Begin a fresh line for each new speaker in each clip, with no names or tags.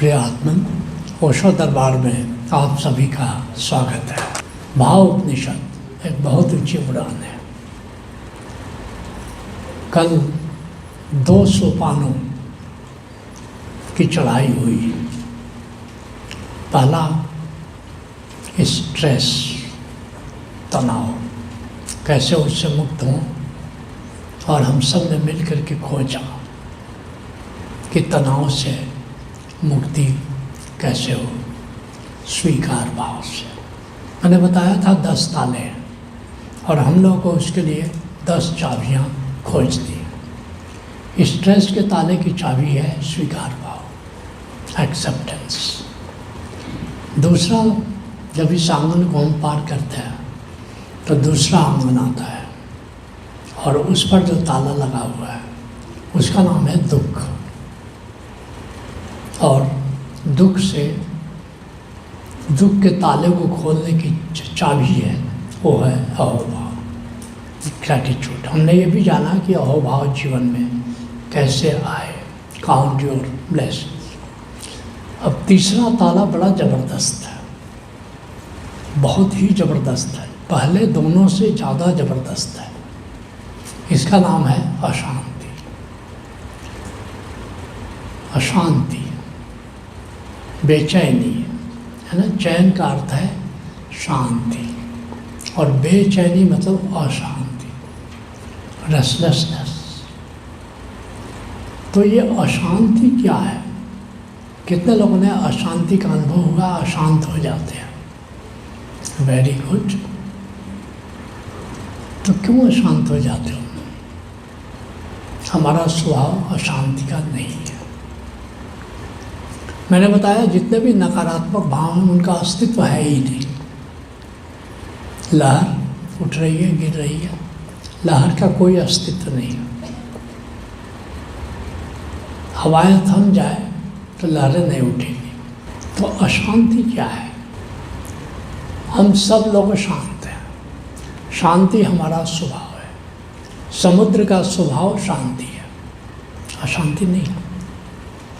प्रिय आत्मन, ओशो दरबार में आप सभी का स्वागत है। भाव उपनिषद एक बहुत ऊंची उड़ान है। कल 2 सोपानों की चढ़ाई हुई। पहला स्ट्रेस, तनाव, कैसे उससे मुक्त हों, और हम सब ने मिल कर के खोजा कि तनाव से मुक्ति कैसे हो, स्वीकार भाव से। मैंने बताया था 10 ताले हैं और हम लोगों को उसके लिए 10 चाबियाँ खोज दी। स्ट्रेस के ताले की चाबी है स्वीकार भाव, एक्सेप्टेंस। दूसरा, जब इस आंगन को हम पार करते हैं तो दूसरा आंगन आता है और उस पर जो ताला लगा हुआ है उसका नाम है दुख। और दुख के ताले को खोलने की चाबी है, वो है अहोभाव, ग्रैटिट्यूड। हमने ये भी जाना कि अहोभाव जीवन में कैसे आए, काउंट योर ब्लेसिंग्स। अब तीसरा ताला बड़ा ज़बरदस्त है, बहुत ही ज़बरदस्त है, पहले दोनों से ज़्यादा ज़बरदस्त है। इसका नाम है अशांति। अशांति, बेचैनी है ना। चैन का अर्थ है शांति, और बेचैनी मतलब अशांति, रेस्टलेसनेस। तो ये अशांति क्या है? कितने लोगों ने अशांति का अनुभव हुआ, अशांत हो जाते हैं? Very good. तो क्यों अशांत हो जाते हो? हमारा स्वभाव अशांति का नहीं है। मैंने बताया जितने भी नकारात्मक भाव हैं उनका अस्तित्व है ही नहीं। लहर उठ रही है, गिर रही है, लहर का कोई अस्तित्व नहीं है। हवाएं थम जाए तो लहरें नहीं उठेंगी। तो अशांति क्या है? हम सब लोग शांत हैं। शांति हमारा स्वभाव है। समुद्र का स्वभाव शांति है, अशांति नहीं।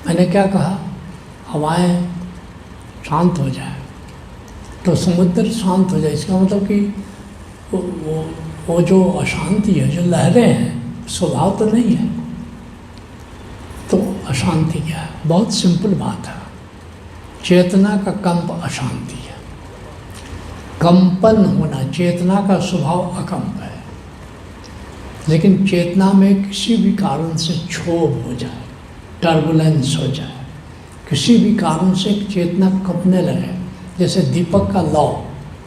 मैंने क्या कहा? हवाएं शांत हो जाए तो समुद्र शांत हो जाए। इसका मतलब कि वो जो अशांति है, जो लहरें हैं, स्वभाव तो नहीं है। तो अशांति क्या है? बहुत सिंपल बात है। चेतना का कंप अशांति है। कंपन होना, चेतना का स्वभाव अकंप है। लेकिन चेतना में किसी भी कारण से क्षोभ हो जाए, टर्बुलेंस हो जाए, किसी भी कारण से चेतना कंपने लगे, जैसे दीपक का लौ,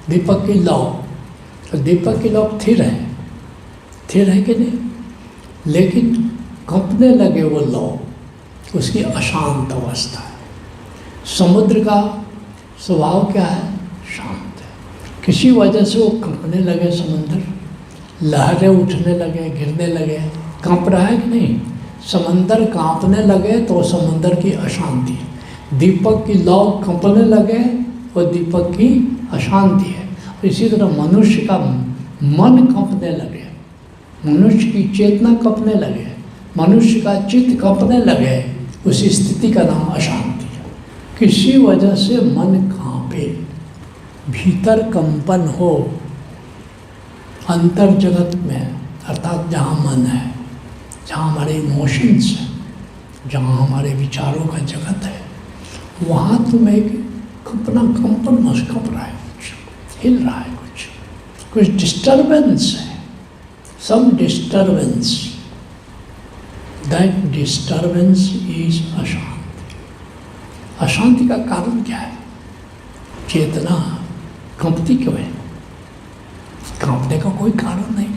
दीपक की लौ, तो दीपक की लौ स्थिर है कि नहीं? लेकिन कंपने लगे वो लौ, उसकी अशांत अवस्था है। समुद्र का स्वभाव क्या है? शांत है। किसी वजह से वो कंपने लगे समुद्र, लहरें उठने लगे, गिरने लगे, कांप रहा है कि नहीं? समंदर कांपने लगे तो समुद्र की अशांति है। दीपक की लौ कंपने लगे, वो दीपक की अशांति है। इसी तरह मनुष्य का मन कंपने लगे, मनुष्य की चेतना कंपने लगे, मनुष्य का चित्त कंपने लगे, उसी स्थिति का नाम अशांति है। किसी वजह से मन कांपे, भीतर कंपन हो, अंतर जगत में, अर्थात जहाँ मन है, जहाँ हमारे इमोशंस हैं, जहाँ हमारे विचारों का जगत है, वहाँ तुम एक कंपन मस कंप रहा है, कुछ हिल रहा है, कुछ डिस्टर्बेंस है, सम डिस्टर्बेंस। दैट डिस्टर्बेंस इज अशांति। अशांति का कारण क्या है? चेतना कंपती क्यों है? कांपने का कोई कारण नहीं।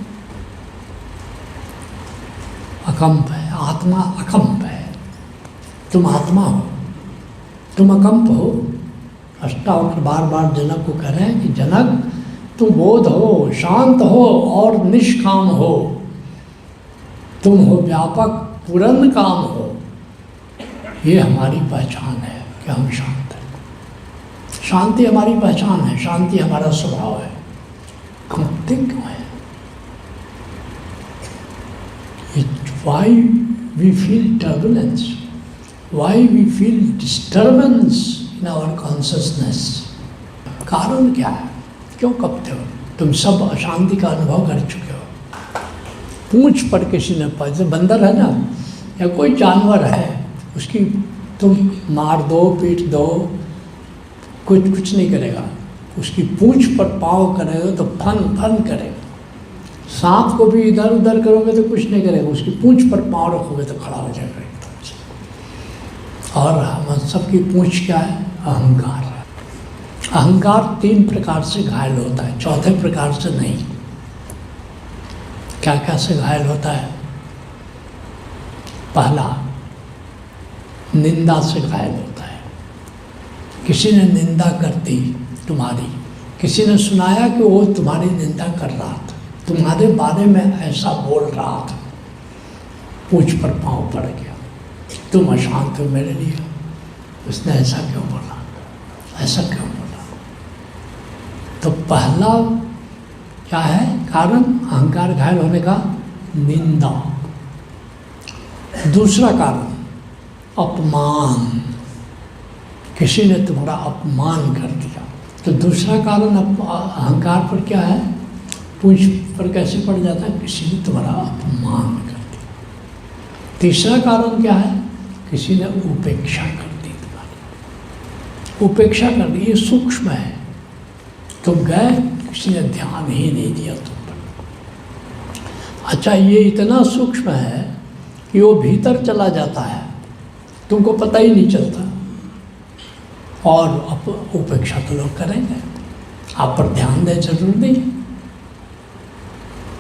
अकंप है, आत्मा अकंप है। तुम आत्मा हो, तुम अकंप हो। अष्टावक्र बार बार जनक को कह रहे हैं कि जनक तुम बोध हो, शांत हो और निष्काम हो। तुम हो व्यापक, पूर्ण काम हो। ये हमारी पहचान है कि हम शांत हैं। शांति हमारी पहचान है, शांति हमारा स्वभाव है। कंपते क्यों है? Why we feel turbulence? Why we feel disturbance in our consciousness. कारण क्या है, क्यों कपते हो? तुम सब अशांति का अनुभव कर चुके हो। पूंछ पर किसी ने जैसे बंदर है ना, या कोई जानवर है, उसकी तुम मार दो, पीट दो, कुछ नहीं करेगा। उसकी पूंछ पर पाँव करेगा तो फन फन करेगा। सांप को भी इधर उधर करोगे तो कुछ नहीं करेगा, उसकी पूंछ पर पाँव रखोगे तो खड़ा हो जाएगा एकदम से। और हम सबकी पूंछ क्या है? अहंकार है। अहंकार 3 प्रकार से घायल होता है, चौथे प्रकार से नहीं। क्या क्या से घायल होता है? पहला, निंदा से घायल होता है। किसी ने निंदा कर दी तुम्हारी, किसी ने सुनाया कि वो तुम्हारी निंदा कर रहा था, तुम्हारे बारे में ऐसा बोल रहा था, पूंछ पर पाँव पड़ गया, तुम अशांत हो मेरे लिए, उसने ऐसा क्यों बोला, ऐसा क्यों बोला। तो पहला क्या है कारण अहंकार घायल होने का? निंदा। दूसरा कारण अपमान, किसी ने तुम्हारा अपमान कर दिया। तो दूसरा कारण अहंकार पर क्या है? पूंछ पर कैसे पड़ जाता है? किसी ने तुम्हारा अपमान कर दिया। तीसरा कारण क्या है? किसी ने उपेक्षा कर दी तुम्हारी, उपेक्षा कर दी। ये सूक्ष्म है, तुम गए, किसी ने ध्यान ही नहीं दिया तुम पर। अच्छा, ये इतना सूक्ष्म है कि वो भीतर चला जाता है, तुमको पता ही नहीं चलता। और उपेक्षा तो लोग करेंगे, आप पर ध्यान दें जरूर नहीं।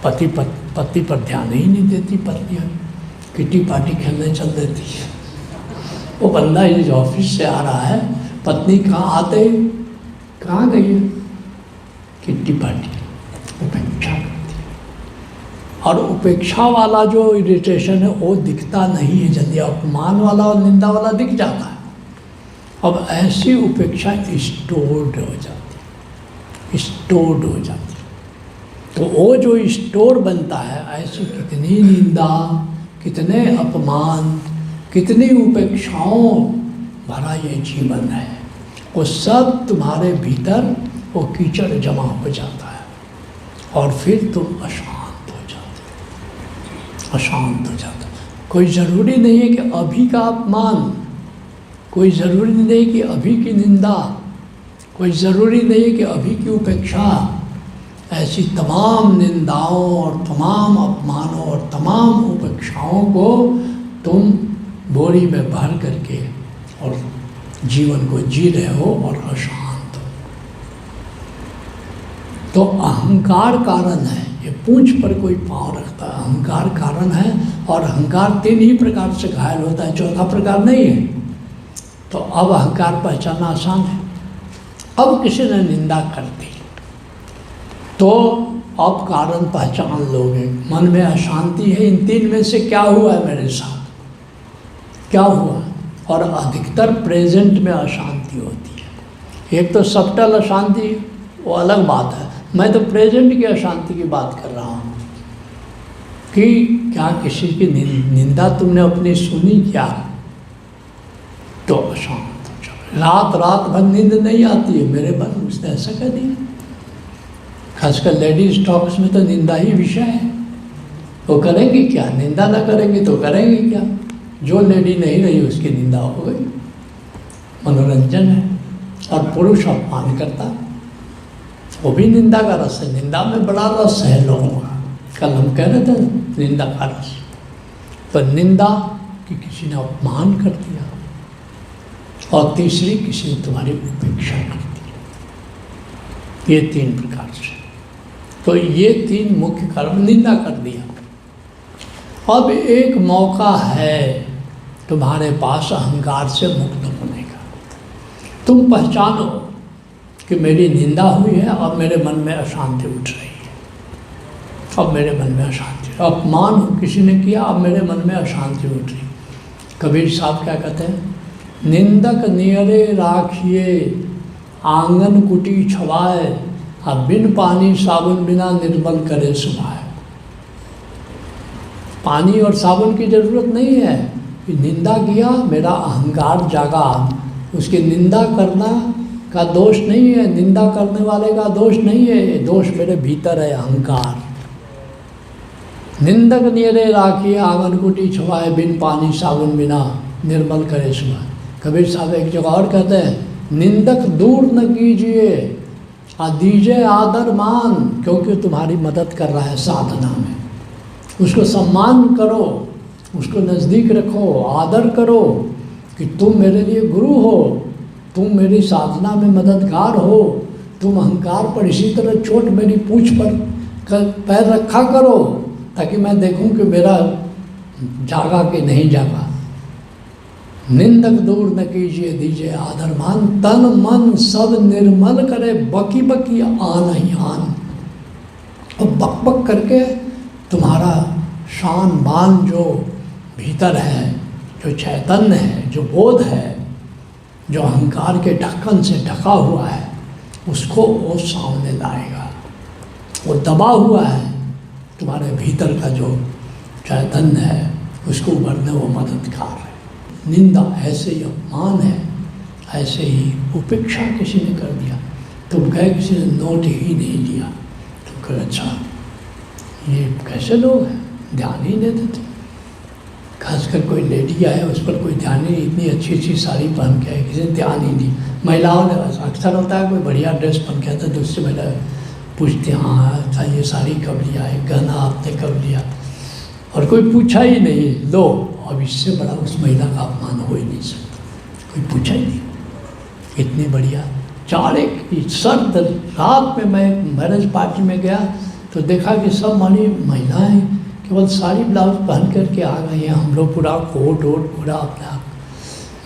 पति पर ध्यान ही नहीं देती पत्नियाँ, किटी पार्टी खेलने चल देती है। वो बंदा इस ऑफिस से आ रहा है, पत्नी कहाँ आते ही कहाँ गई है? Kitty party. उपेक्षा करती है। और उपेक्षा वाला जो इरिटेशन है वो दिखता नहीं है जल्दी, अपमान वाला और निंदा वाला दिख जाता है। अब ऐसी उपेक्षा स्टोर्ड हो जाती है, स्टोर्ड हो जाती है। तो वो जो स्टोर बनता है, ऐसी कितनी निंदा, कितने अपमान, कितनी उपेक्षाओं भरा ये जीवन है, वो सब तुम्हारे भीतर वो कीचड़ जमा हो जाता है और फिर तुम अशांत हो जाते हो, अशांत हो जाते हो। कोई ज़रूरी नहीं है कि अभी का अपमान, कोई ज़रूरी नहीं कि अभी की निंदा, कोई ज़रूरी नहीं है कि अभी की उपेक्षा। ऐसी तमाम निंदाओं और तमाम अपमानों और तमाम उपेक्षाओं को तुम बोरी में भर करके और जीवन को जी रहे हो और अशांत हो। तो अहंकार कारण है, ये पूंछ पर कोई पाँव रखता है, अहंकार कारण है। और अहंकार 3 ही प्रकार से घायल होता है, चौथा प्रकार नहीं है। तो अब अहंकार पहचानना आसान है। अब किसी ने निंदा कर दी तो अब कारण पहचान लोगे, मन में अशांति है। इन 3 में से क्या हुआ है मेरे साथ, क्या हुआ? और अधिकतर प्रेजेंट में अशांति होती है। एक तो सबटल अशांति, वो अलग बात है। मैं तो प्रेजेंट की अशांति की बात कर रहा हूँ कि क्या किसी की निंदा तुमने अपनी सुनी क्या, तो अशांत हो जाओ। रात रात भर नींद नहीं आती है मेरे मन, उसने ऐसा कह दिया। खासकर लेडीज टॉक्स में तो निंदा ही विषय है। वो करेंगे क्या? निंदा ना करेंगे तो करेंगे क्या? जो लेडी नहीं रही उसकी निंदा हो गई, मनोरंजन है। और पुरुष अपमान करता, वो भी निंदा का रस है। निंदा में बड़ा रस है लोगों का। कल हम कह रहे थे निंदा का रस। तो निंदा कि किसी ने अपमान कर दिया, और तीसरी किसी ने तुम्हारी उपेक्षा कर दी। ये 3 प्रकार से। तो ये 3 मुख्य कारण, निंदा कर दिया। अब एक मौका है तुम्हारे पास अहंकार से मुक्त होने का। तुम पहचानो कि मेरी निंदा हुई है, अब मेरे मन में अशांति उठ रही है, अब मेरे मन में अशांति। अपमान किसी ने किया, अब मेरे मन में अशांति उठ रही। कबीर साहब क्या कहते हैं? निंदक नियरे राखिए आंगन कुटी छवाए, अब बिन पानी साबुन बिना निर्मल करे सुभाए। पानी और साबुन की ज़रूरत नहीं है, कि निंदा किया, मेरा अहंकार जागा, उसकी निंदा करना का दोष नहीं है, निंदा करने वाले का दोष नहीं है, ये दोष मेरे भीतर है, अहंकार। निंदक नियरे राखी आंगन कुटी छुआए, बिन पानी साबुन बिना निर्मल करे सुबह। कबीर साहब एक जगह और कहते हैं, निंदक दूर न कीजिए दीजिए आदर मान, क्योंकि तुम्हारी मदद कर रहा है साधना में। उसको सम्मान करो, उसको नज़दीक रखो, आदर करो कि तुम मेरे लिए गुरु हो, तुम मेरी साधना में मददगार हो। तुम अहंकार पर इसी तरह चोट मेरी पूंछ पर पैर रखा करो, ताकि मैं देखूं कि मेरा जागा कि नहीं जागा। निंदक दूर न कीजिए दीजिए आदर मान, तन मन सब निर्मल करे, बकी बकी आन ही आन। और बक बक करके तुम्हारा शान मान जो भीतर है, जो चैतन्य है, जो बोध है, जो अहंकार के ढक्कन से ढका हुआ है, उसको वो सामने लाएगा। वो दबा हुआ है तुम्हारे भीतर का जो चैतन्य है, उसको उभरने वो मददगार है। निंदा ऐसे ही अपमान है, ऐसे ही उपेक्षा किसी ने कर दिया, तुम कहे किसी ने नोट ही नहीं लिया, तुम कहे अच्छा ये कैसे लोग हैं, ध्यान ही नहीं देते। खासकर कोई लेडी आए, उस पर कोई ध्यान ही, इतनी अच्छी अच्छी साड़ी पहन के आए, किसी ने ध्यान ही नहीं। महिलाओं ने अक्सर होता है, कोई बढ़िया ड्रेस पहन के आता है, दूसरी महिला पूछती हाँ अच्छा ये साड़ी कब लिया है, गहना आपने कब लिया, और कोई पूछा ही नहीं। लो, अब इससे बड़ा उस महिला का अपमान हो ही नहीं सकता, कोई पूछा ही नहीं। इतनी बढ़िया चारे की सर्द रात में मैं मैरिज पार्टी में गया तो देखा कि सब मानी महिलाएं केवल साड़ी ब्लाउज पहन करके आ गई हैं, हम लोग पूरा कोट वोट पूरा अपना।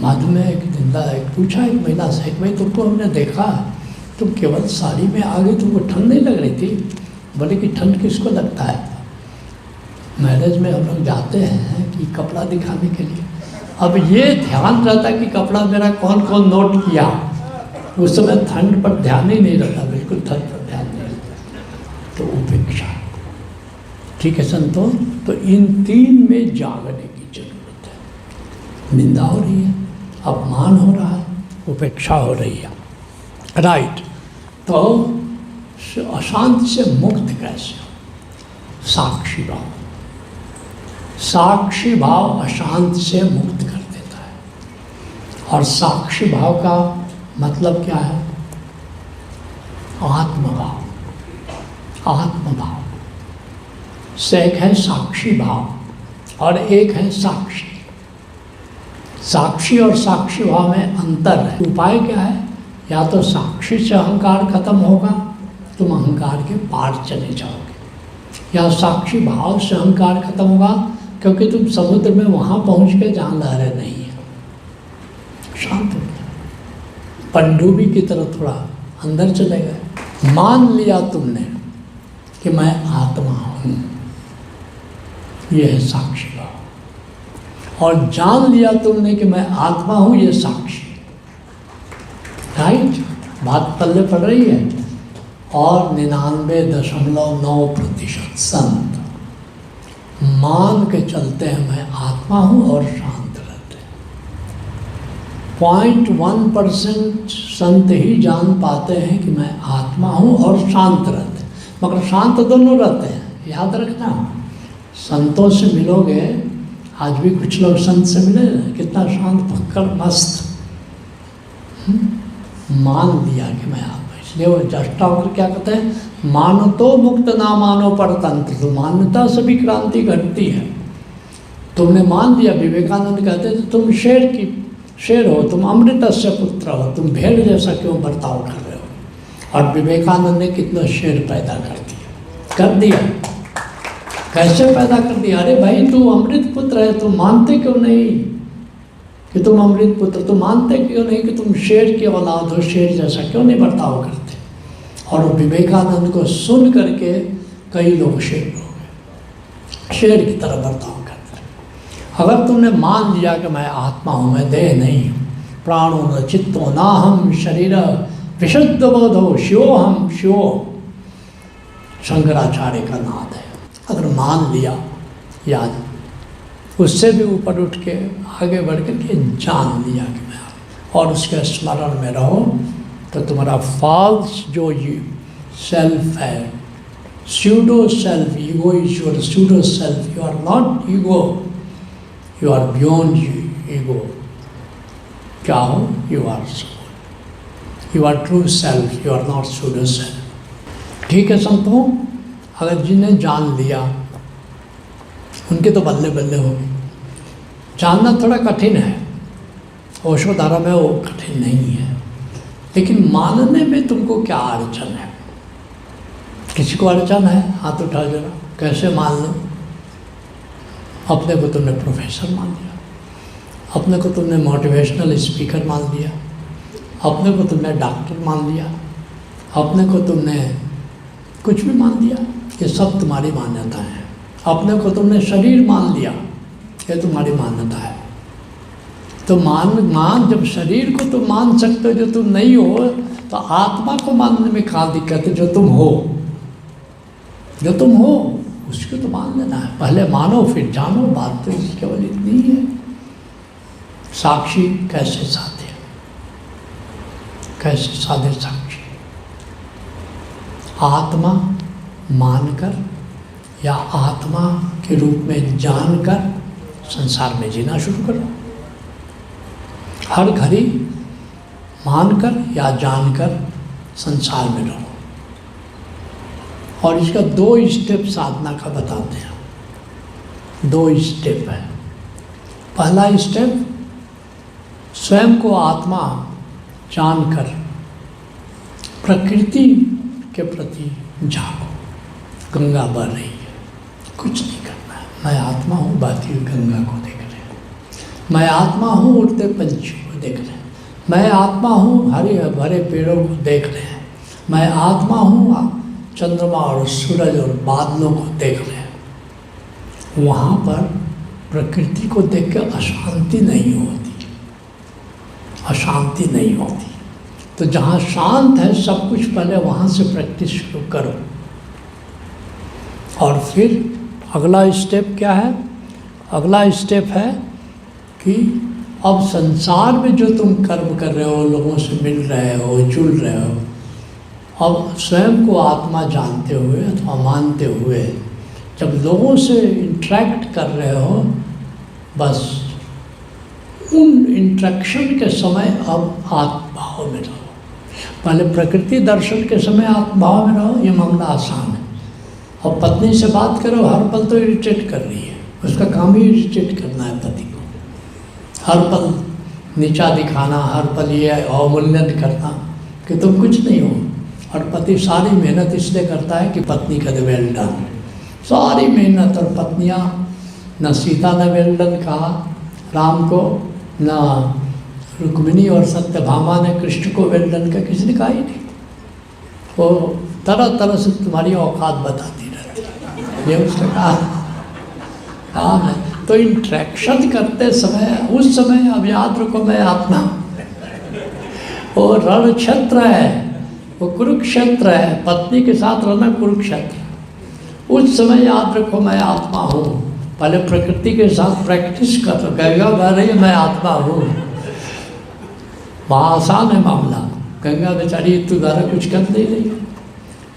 माधु में एक जिंदा पूछा एक महिला से, भाई तुमको हमने देखा तुम केवल साड़ी में आ गई, तुमको ठंड नहीं लग रही थी? बोले कि ठंड किसको लगता है, मैरिज में हम लोग जाते हैं कि कपड़ा दिखाने के लिए। अब ये ध्यान रहता कि कपड़ा मेरा कौन कौन नोट किया, उस समय ठंड पर ध्यान ही नहीं रहता, बिल्कुल ठंड पर ध्यान नहीं रहता। तो उपेक्षा, ठीक है संतों, तो इन तीन में जागने की जरूरत है। निंदा हो रही है, अपमान हो रहा है, उपेक्षा हो रही है, राइट। तो अशांति से मुक्त कैसे हो? साक्षी भाव, साक्षी भाव अशांति से मुक्त कर देता है। और साक्षी भाव का मतलब क्या है? आत्मभाव। आत्मभाव से एक है साक्षी भाव और एक है साक्षी। साक्षी और साक्षी भाव में अंतर है। उपाय क्या है? या तो साक्षी से अहंकार खत्म होगा, तुम अहंकार के पार चले जाओगे, या साक्षी भाव से अहंकार खत्म होगा, क्योंकि तुम समुद्र में वहाँ पहुँच के जहाँ लहरें नहीं है, शांत हो गया, पनडुब्बी की तरह थोड़ा अंदर चले गए। मान लिया तुमने कि मैं आत्मा हूँ, ये है साक्षी भाव। और जान लिया तुमने कि मैं आत्मा हूँ, ये साक्षी। राइट, बात पल्ले पड़ रही है। और 99.9% संत मान के चलते हैं मैं आत्मा हूँ और शांत रहते हैं। 0.1% संत ही जान पाते हैं कि मैं आत्मा हूँ और शांत रहते हैं, मगर शांत दोनों रहते हैं। याद रखना, संतों से मिलोगे, आज भी कुछ लोग संत से मिले, कितना शांत पक्कर मस्त, मान लिया कि मैं आत्मा। इसलिए वो जष्टा होकर क्या कहते हैं? मानो तो मुक्त ना मानो परतंत्र। तो मान्यता से भी क्रांति घटती है। तुमने मान लिया, विवेकानंद कहते थे तुम शेर हो, तुम अमृतस्य पुत्र हो, तुम भेड़ जैसा क्यों बर्ताव कर रहे हो? और विवेकानंद ने कितना शेर पैदा कर दिया। कैसे पैदा कर दिया? अरे भाई तू अमृत पुत्र है, तुम मानते क्यों नहीं कि तुम अमृत पुत्र? तुम मानते क्यों नहीं कि तुम शेर की औलाद हो? शेर जैसा क्यों नहीं बर्ताव करते? और विवेकानंद को सुन करके कई लोग शेर हो गए, शेर की तरह बर्ताव करते। अगर तुमने मान लिया कि मैं आत्मा हूँ, मैं देह नहीं हूँ, प्राणो न चित्तो ना हम शरीर विशुद्ध बोधो शिवोहम शिवो, शंकराचार्य का नाद है। अगर मान लिया, याद उससे भी ऊपर उठ के आगे बढ़ कर के जान लिया कि मैं, और उसके स्मरण में रहो, तो तुम्हारा फॉल्स जो सेल्फ है, pseudo self, ego is your pseudo self, you are not ego, you are beyond ego. क्या हो? You are soul, you are true self, you are not pseudo self. ठीक है संतों, अगर जिन्हें जान लिया उनके तो बल्ले बल्ले हो गए। जानना थोड़ा कठिन है, ओशो धारा में वो कठिन नहीं है, लेकिन मानने में तुमको क्या अड़चन है? किसी को अड़चन है? हाथ उठा जरा, कैसे मान लो? अपने को तुमने प्रोफेसर मान लिया, अपने को तुमने मोटिवेशनल स्पीकर मान लिया, अपने को तुमने डॉक्टर मान लिया, अपने को तुमने कुछ भी मान लिया, ये सब तुम्हारी मान्यता है। अपने को तुमने शरीर मान लिया, ये तुम्हारी मान्यता है। तो मान जब शरीर को तुम मान सकते हो जो तुम नहीं हो, तो आत्मा को मानने में क्या दिक्कत है? जो तुम हो, जो तुम हो उसको तो मान लेना है। पहले मानो फिर जानो, बात तो केवल इतनी ही है। साक्षी कैसे साधे? कैसे साधे साक्षी? आत्मा मानकर या आत्मा के रूप में जानकर संसार में जीना शुरू करो। हर घड़ी मानकर या जानकर संसार में रहो। और इसका 2 स्टेप साधना का बताते हैं। 2 स्टेप है। पहला स्टेप, स्वयं को आत्मा जानकर प्रकृति के प्रति झांको। गंगा बह रही है, कुछ नहीं करना है। मैं आत्मा हूँ, बहती हुई गंगा को देख रहे हैं। मैं आत्मा हूँ, उड़ते पंछियों को देख रहे हैं। मैं आत्मा हूँ, हरे भरे पेड़ों को देख रहे हैं। मैं आत्मा हूँ, चंद्रमा और सूरज और बादलों को देख रहे हैं। वहाँ पर प्रकृति को देख कर अशांति नहीं होती, अशांति नहीं होती। तो जहाँ शांत है सब कुछ, पहले वहाँ से प्रैक्टिस शुरू करो। और फिर अगला स्टेप क्या है? अगला स्टेप है कि अब संसार में जो तुम कर्म कर रहे हो, लोगों से मिल रहे हो, जुड़ रहे हो, अब स्वयं को आत्मा जानते हुए अथवा मानते हुए जब लोगों से इंटरेक्ट कर रहे हो, बस उन इंटरेक्शन के समय अब आत्मभाव में रहो। पहले प्रकृति दर्शन के समय आत्मभाव में रहो, ये मामला आसान है। और पत्नी से बात करो, हर पल तो इरिटेट कर रही है, उसका काम ही इरिटेट करना है पति को। हर पल नीचा दिखाना, हर पल ये अवमूल्यन करना कि तुम कुछ नहीं हो। और पति सारी मेहनत इसलिए करता है कि पत्नी का वेल डन, सारी मेहनत। और पत्नियाँ, न सीता ने वेल डन कहा राम को, न रुक्मिणी और सत्यभामा ने कृष्ण को वेल डन का, किसी ने कहा ही नहीं। वो तरह तरह से तुम्हारी औकात बताती रहती है, ये उसका काम है। तो इंट्रैक्शन करते समय, उस समय अब याद रखो मैं आत्मा, वो रण क्षेत्र है, वो कुरुक्षेत्र है। पत्नी के साथ रहना कुरुक्षेत्र। उस समय याद रखो मैं आत्मा हूँ। पहले प्रकृति के साथ प्रैक्टिस करो, गंगा बह रही है, मैं आत्मा हूँ। वहाँ आसान है मामला, गंगा बेचारी तू द्वारा कुछ कर नहीं रही।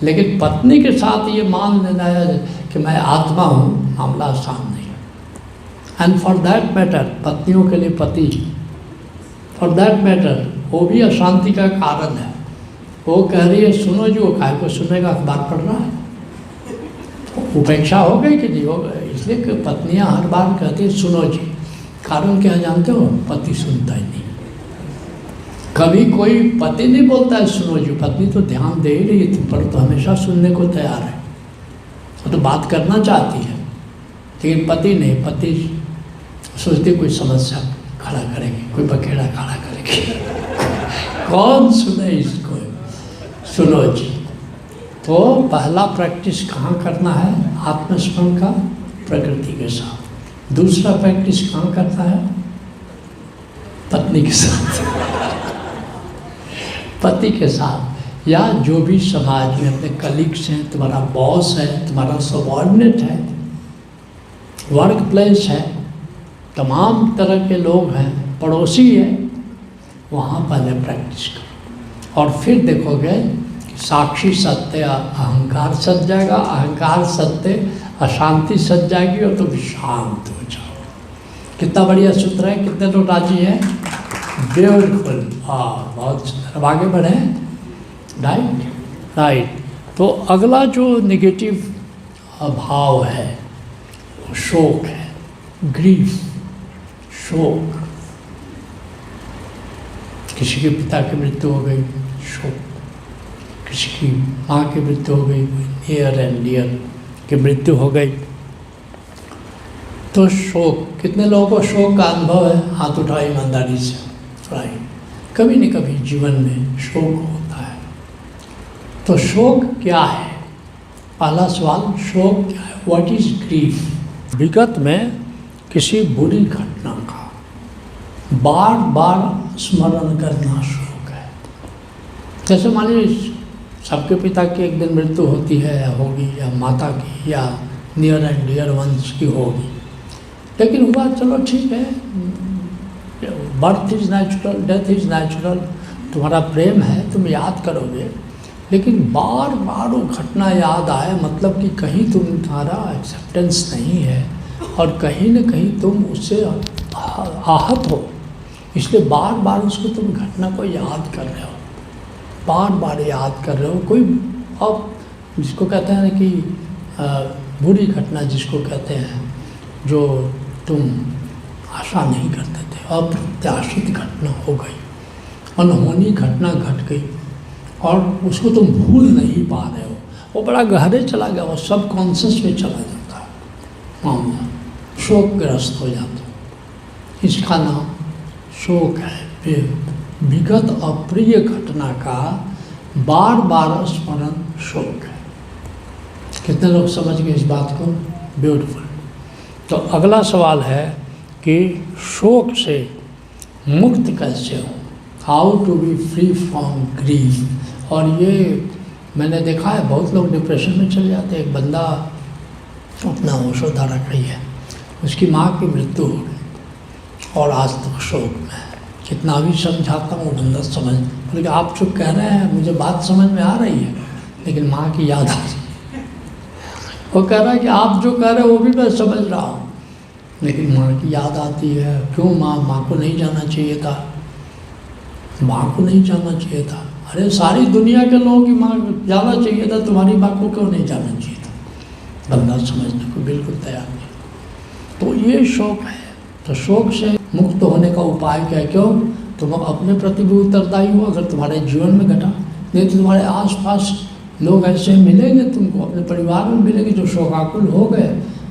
लेकिन पत्नी के साथ ये मान लेना है कि मैं आत्मा हूँ, मामला आसान नहीं है। एंड फॉर दैट मैटर, पत्नियों के लिए पति, फॉर दैट मैटर, वो भी अशांति का कारण है। वो कह रही है सुनो जी, वो काहे को सुनेगा, अखबार पढ़ रहा है। उपेक्षा हो गई कि नहीं हो गई? इसलिए कि पत्नियां हर बार कहती हैं सुनो जी। कारण क्या जानते हो? पति सुनता ही नहीं। कभी कोई पति नहीं बोलता है सुनो जी, पत्नी तो ध्यान दे ही रही है तुम पर, तो हमेशा सुनने को तैयार है, वो तो बात करना चाहती है। लेकिन पति नहीं, पति सोचती कोई समस्या खड़ा करेगी, कोई बखेड़ा खड़ा करेगी। कौन सुने इसको? सुनो जी। तो पहला प्रैक्टिस कहाँ करना है? आत्मस्मरण का, प्रकृति के साथ। दूसरा प्रैक्टिस कहाँ करना है? पत्नी के साथ, पति के साथ, या जो भी समाज में अपने कलीग्स हैं, तुम्हारा बॉस है, तुम्हारा सबऑर्डिनेट है, वर्क प्लेस है, तमाम तरह के लोग हैं, पड़ोसी हैं, वहाँ पहले प्रैक्टिस करो और फिर देखोगे कि साक्षी सत्य अहंकार सज जाएगा, अहंकार सत्य अशांति सज जाएगी और तुम शांत हो जाओ। कितना बढ़िया सूत्र है, कितने लोग राजी हैं? ब्यूटीफुल, हाँ बहुत सुंदर। अब आगे बढ़े, राइट। तो अगला जो नेगेटिव भाव है वो शोक है, ग्रीफ, शोक। किसी के पिता की मृत्यु हो गई, शोक। किसी की माँ की मृत्यु हो गई, नियर एंड डियर की मृत्यु हो गई, तो शोक। कितने लोगों को शोक का अनुभव है? हाथ उठाओ ईमानदारी से। राइट, कभी न कभी जीवन में शोक होता है। तो शोक क्या है? पहला सवाल, शोक क्या है? What is grief? विगत में किसी बुरी घटना का बार बार स्मरण करना शोक है। जैसे मान लीजिए सबके पिता की एक दिन मृत्यु होती है या होगी, या माता की या नियर एंड डियर वंस की होगी, लेकिन हुआ चलो ठीक है, birth is natural, death is natural, तुम्हारा प्रेम है, तुम याद करोगे, लेकिन बार बार वो घटना याद आए, मतलब कि कहीं तुम्हारा एक्सेप्टेंस नहीं है और कहीं न कहीं तुम उससे आहत हो, इसलिए बार बार उसको तुम घटना को याद कर रहे हो, बार बार याद कर रहे हो। कोई अब जिसको कहते हैं कि बुरी घटना जिसको कहते हैं, जो तुम आशा नहीं करते थे, अप्रत्याशित घटना हो गई, अनहोनी घटना घट गई और उसको तुम भूल नहीं पा रहे हो, वो बड़ा गहरे चला गया, वो सब कॉन्शियस में चला जाता है, मामला शोकग्रस्त हो जाता है। इसका नाम शोक है। विगत अप्रिय घटना का बार बार स्मरण शोक है। कितने लोग समझ गए इस बात को? ब्यूटीफुल। तो अगला सवाल है कि शोक से मुक्त कैसे हो, how to be free from grief. और ये मैंने देखा है, बहुत लोग डिप्रेशन में चले जाते हैं। एक बंदा अपना ओशोधारा रही है, उसकी माँ की मृत्यु हो गई और आज तक शोक में है। कितना भी समझाता हूँ बंदा समझ, बोले आप जो कह रहे हैं मुझे बात समझ में आ रही है, लेकिन माँ की याद आ रही है। वो कह रहा है कि आप जो कह रहे हैं वो भी मैं समझ रहा हूँ, लेकिन माँ की याद आती है। क्यों? माँ को नहीं जाना चाहिए था, माँ को नहीं जाना चाहिए था। अरे सारी दुनिया के लोगों की माँ जाना चाहिए था, तुम्हारी माँ को क्यों नहीं जाना चाहिए था? बंदा समझने को बिल्कुल तैयार नहीं। तो ये शोक है। तो शोक से मुक्त होने का उपाय क्या है? क्यों? तुम अपने प्रति भी उत्तरदायी हो, अगर तुम्हारे जीवन में घटा, नहीं तो तुम्हारे आसपास लोग ऐसे मिलेंगे, तुमको अपने परिवार में मिलेंगे जो शोकाकुल हो गए,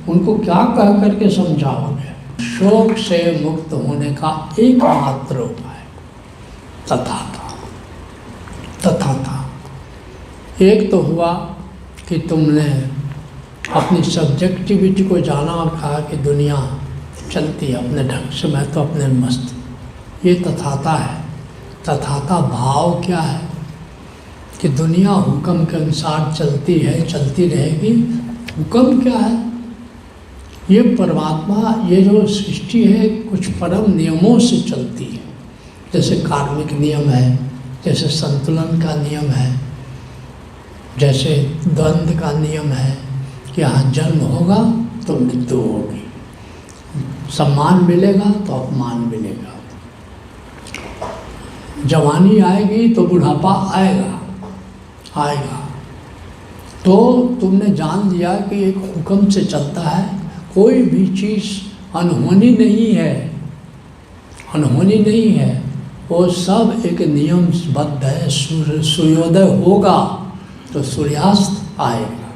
उनको क्या कह करके समझाओगे? शोक से मुक्त होने का एकमात्र उपाय तथा था। एक तो हुआ कि तुमने अपनी सब्जेक्टिविटी को जाना और कहा कि दुनिया चलती है अपने ढंग से, मैं तो अपने मस्त। ये तथाता है। तथाता भाव क्या है? कि दुनिया हुक्म के अनुसार चलती है, चलती रहेगी। हुक्म क्या है? ये परमात्मा, ये जो सृष्टि है कुछ परम नियमों से चलती है। जैसे कार्मिक नियम है, जैसे संतुलन का नियम है, जैसे द्वंद्व का नियम है कि यहाँ जन्म होगा तो मृत्यु होगी, सम्मान मिलेगा तो अपमान मिलेगा, जवानी आएगी तो बुढ़ापा आएगा। तो तुमने जान लिया कि एक हुक्म से चलता है, कोई भी चीज़ अनहोनी नहीं है, वो सब एक नियमबद्ध है। सूर्योदय होगा तो सूर्यास्त आएगा,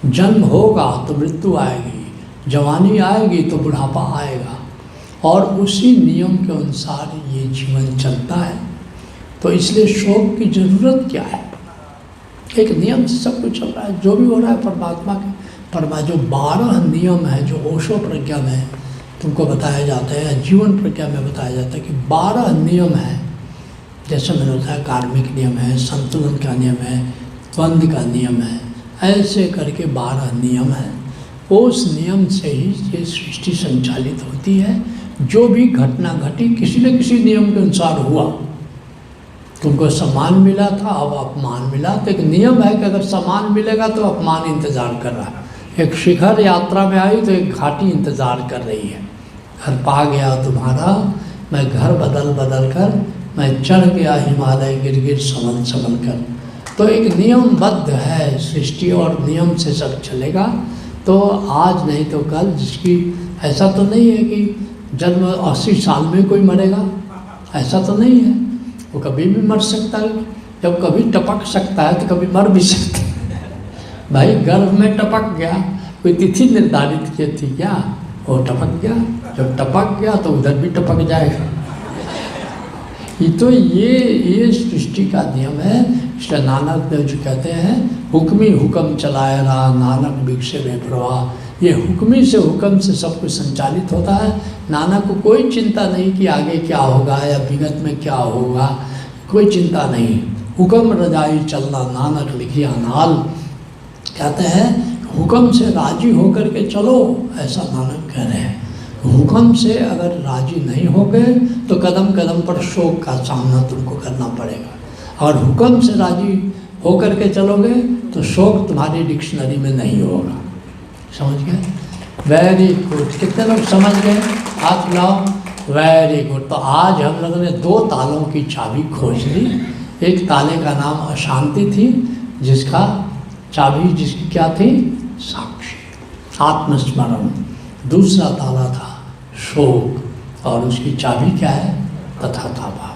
जन्म होगा तो मृत्यु आएगी, जवानी आएगी तो बुढ़ापा आएगा, और उसी नियम के अनुसार ये जीवन चलता है। तो इसलिए शोक की ज़रूरत क्या है? एक नियम से सब कुछ चल रहा है, जो भी हो रहा है परमात्मा के जो 12 नियम है, जो ओशो प्रज्ञा में तुमको बताया जाता है, जीवन प्रज्ञा में बताया जाता है कि 12 नियम है। जैसे मैंने बताया कार्मिक नियम है, संतुलन का नियम है, द्वंद्व का नियम है, ऐसे करके 12 नियम है उस नियम से ही ये सृष्टि संचालित होती है। जो भी घटना घटी किसी न किसी नियम के अनुसार हुआ। तुमको सम्मान मिला था, अब अपमान मिला, तो एक नियम है कि अगर सम्मान मिलेगा तो अपमान इंतज़ार कर रहा है। एक शिखर यात्रा में आई तो एक घाटी इंतज़ार कर रही है। घर पा गया तुम्हारा, मैं घर बदल बदल कर, मैं चढ़ गया हिमालय गिर गिर संभल संभल कर। तो एक नियमबद्ध है सृष्टि और नियम से सब चलेगा। तो आज नहीं तो कल, जिसकी ऐसा तो नहीं है कि जन्म 80 साल में कोई मरेगा, ऐसा तो नहीं है। वो कभी भी मर सकता है, जब कभी टपक सकता है तो कभी मर भी सकता है। भाई गर्भ में टपक गया, कोई तिथि निर्धारित की थी क्या? वो टपक गया, जब टपक गया तो उधर भी टपक जाएगा। तो ये सृष्टि का नियम है। इसलिए नानक देव जी कहते हैं हुक्मी हुक्म चलाए रहा नानक भिक्षे बेप्रवाह। ये हुक्मी से हुक्म से सब कुछ संचालित होता है। नानक को कोई चिंता नहीं कि आगे क्या होगा या विगत में क्या होगा, कोई चिंता नहीं। हुक्म रजाई चलना नानक लिखिया नाल। कहते हैं हुक्म से राजी होकर के चलो, ऐसा नानक कह रहे हैं। हुक्म से अगर राजी नहीं हो गए तो कदम कदम पर शोक का सामना तुमको करना पड़ेगा। और हुक्म से राजी होकर के चलोगे तो शोक तुम्हारी डिक्शनरी में नहीं होगा। समझ गए? Very good. कितने लोग समझ गए? हाथ लाओ। Very good. तो आज हम लोगों ने 2 तालों की चाबी खोज ली। एक ताले का नाम अशांति थी, जिसका चाबी जिसकी क्या थी? साक्षी, आत्मस्मरण। दूसरा ताला था शोक, और उसकी चाबी क्या है? तथाता भाव।